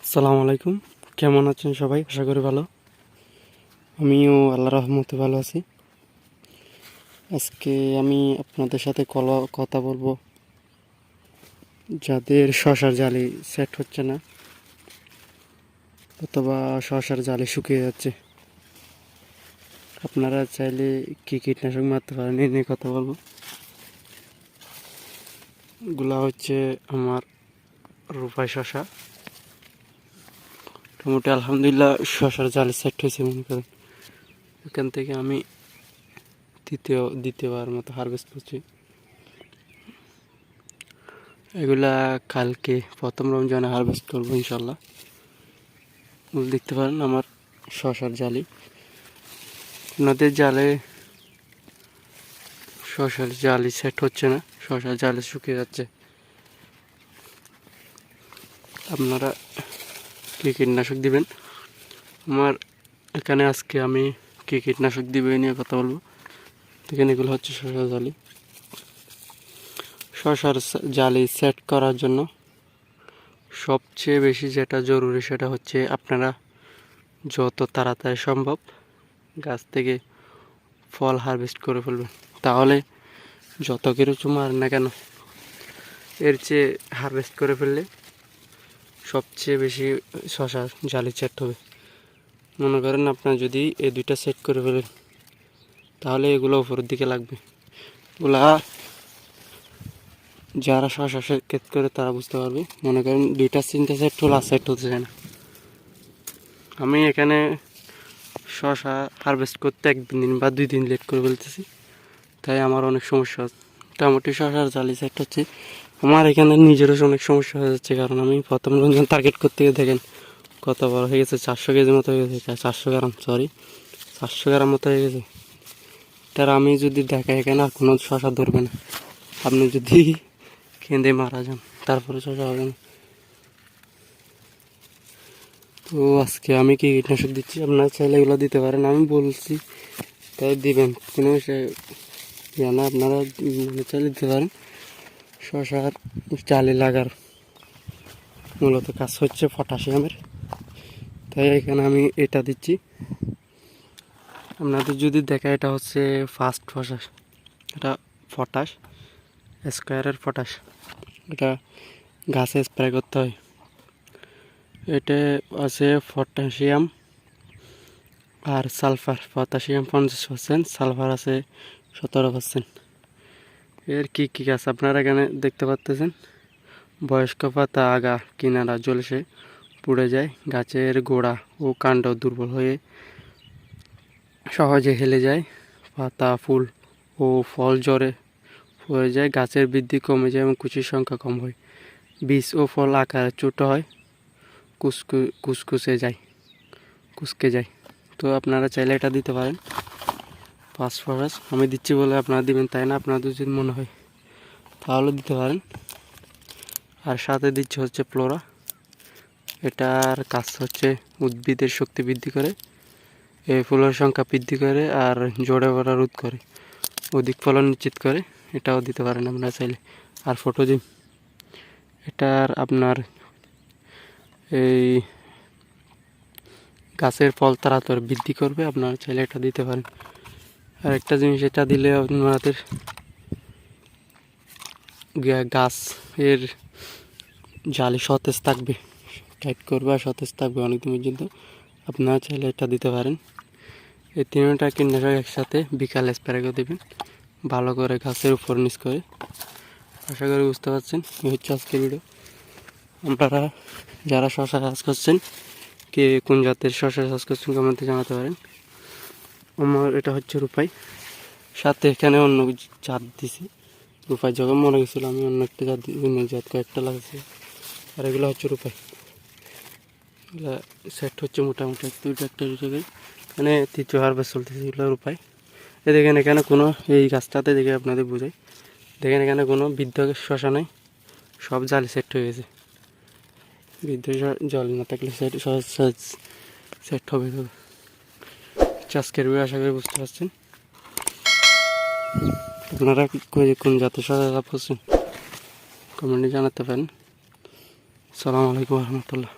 আসসালামু আলাইকুম। কেমন আছেন সবাই? আশা করি ভালো। আমিও আল্লাহর রহমতে ভালো আছি। আজকে আমি আপনাদের সাথে কথা বলবো যাদের শসার জালি সেট হচ্ছে না অথবা শসার জালি শুকিয়ে যাচ্ছে, আপনারা চাইলে কি কীটনাশক মারতে পারেন এই নিয়ে কথা বলবো। এগুলা হচ্ছে আমার রূপাই শসা। মোটামুটি আলহামদুলিল্লাহ শসার জালি সেট হয়েছে। মনে করেন এখান থেকে আমি দ্বিতীয়বার মতো হারভেস্ট করছি। এগুলা কালকে প্রথম রমজানে হারভেস্ট করবো ইনশাল্লাহ। দেখতে পারেন আমার শসার জালি। আপনাদের শসার জালি সেট হচ্ছে না, শসার জালি শুকিয়ে যাচ্ছে। আপনারা কী কীটনাশক দিবেন? আমার এখানে আজকে আমি কী কীটনাশক দিবে নিয়ে কথা বলবো। এখানে এগুলো হচ্ছে শসার জালি। শসার জালি সেট করার জন্য সবচেয়ে বেশি যেটা জরুরি সেটা হচ্ছে আপনারা যত তাড়াতাড়ি সম্ভব গাছ থেকে ফল হারভেস্ট করে ফেলবেন। তাহলে যত কিছু মার না কেন এর চেয়ে হারভেস্ট করে ফেললে সবচেয়ে বেশি শসা জালি সেট হবে। মনে করেন আপনার যদি এই দুইটা সেট করে ফেলেন তাহলে এগুলো উপরের দিকে লাগবে। এগুলা যারা শসা সেট করে তারা বুঝতে পারবে। মনে করেন দুইটা তিনটা সেট হলে আর সেট হতে চায় না। আমি এখানে শসা হারভেস্ট করতে একদিন বা 2 দিন লেট করে ফেলতেছি, তাই আমার অনেক সমস্যা হচ্ছে। মোটামুটি শসার জালি সেট হচ্ছে, আমার এখানে নিজেরও অনেক সমস্যা হয়ে যাচ্ছে। কারণ আমি প্রথম রমজান টার্গেট করতে গিয়ে দেখেন কত বড় হয়ে গেছে, 400 কেজির মতো হয়ে গেছে। 400 গ্রাম মতো হয়ে গেছে। তার আমি যদি দেখাই এখানে আর কোনো শসা ধরবে না। আপনি যদি কেঁদে মারা যান তারপরে শসা হবে না। তো আজকে আমি কি কীটনাশক দিচ্ছি, আপনারা চাইলে এগুলো দিতে পারেন। আমি বলছি তাই দিবেন, কোনো না আপনারা চাইলে দিতে পারেন। শসার জালি লাগার মূলত কাজ হচ্ছে পটাশিয়ামের, তাই এখানে আমি এটা দিচ্ছি। আপনাদের যদি দেখা, এটা হচ্ছে ফার্স্ট ফসফরাস, এটা পটাশ স্কোয়ারের পটাশ, এটা গাছে স্প্রে করতে হয়। এটা আছে পটাশিয়াম আর সালফার। পটাশিয়াম 50%, সালফার আছে 17%। এর কী কী গাছ আপনারা এখানে দেখতে পাচ্ছেন। বয়স্ক পাতা আগা কিনারা জ্বলসে পুড়ে যায়, গাছের গোড়া ও কাণ্ড দুর্বল হয়ে সহজে হেলে যায়, পাতা ফুল ও ফল ঝরে পড়ে যায়, গাছের বৃদ্ধি কমে যায় এবং কুচির সংখ্যা কম হয়, বীজ ও ফল আকারে ছোট হয়, কুচকে যায়। তো আপনারা চাইলে এটা দিতে পারেন। ফসফরাস আমি দিচ্ছি বলে আপনারা দিবেন তাই না, আপনাদের যদি মনে হয় তাহলে দিতে পারেন। আর সাথে দিচ্ছে হচ্ছে ফ্লোরা। এটার কাজ হচ্ছে উদ্ভিদের শক্তি বৃদ্ধি করে, এই ফুলের সংখ্যা বৃদ্ধি করে আর জড়ে পড়া রোধ করে, অধিক ফলন নিশ্চিত করে। এটাও দিতে পারেন আপনারা চাইলে। আর ফটোজিম, এটার আপনার এই গাছের ফল তাড়াতাড়ি বৃদ্ধি করবে, আপনারা চাইলে এটা দিতে পারেন। আর একটা জিনিস, এটা দিলে আপনাদের গাছ এর জালি সতেজ থাকবে, টাইট করবে আর সতেজ থাকবে অনেকদিন পর্যন্ত। আপনারা চাইলে এটা দিতে পারেন। এই তিনটা কীটনাশক একসাথে বিকালে স্প্রে করে দেবেন, ভালো করে গাছের উপর নিচ করে। আশা করি বুঝতে পারছেন। এই হচ্ছে আজকের ভিডিও। আপনারা যারা শসা চাষ করছেন, কে কোন জাতের শসা চাষ করছেন কমেন্টে জানাতে পারেন। আমার এটা হচ্ছে রূপাই, সাথে এখানে অন্য জাত দিছি। রূপাই যখন মরে গেছিলো আমি অন্য একটা জাত জাত কয়েকটা লাগাচ্ছি। আর এগুলো হচ্ছে রূপাই, এগুলো সেট হচ্ছে মোটামুটি দুইটা জায়গায়। এখানে তৃতীয় হারভেস্ট চলতেছে। এগুলো রূপাই। দেখেন এখানে কোনো, এই গাছটাতে দেখে আপনাদের বোঝাই, দেখেন এখানে কোনো বৃদ্ধ শসা নেই, সব জালি সেট হয়ে গেছে। বৃদ্ধ জল না থাকলে সেট হবে। আজকের ভিডিও আশা করি বুঝতে পারছেন। আপনারা কোন জাতের শসা করছেন কমেন্টে জানাতে পারেন। আসসালামু আলাইকুম রহমতুল্লাহ।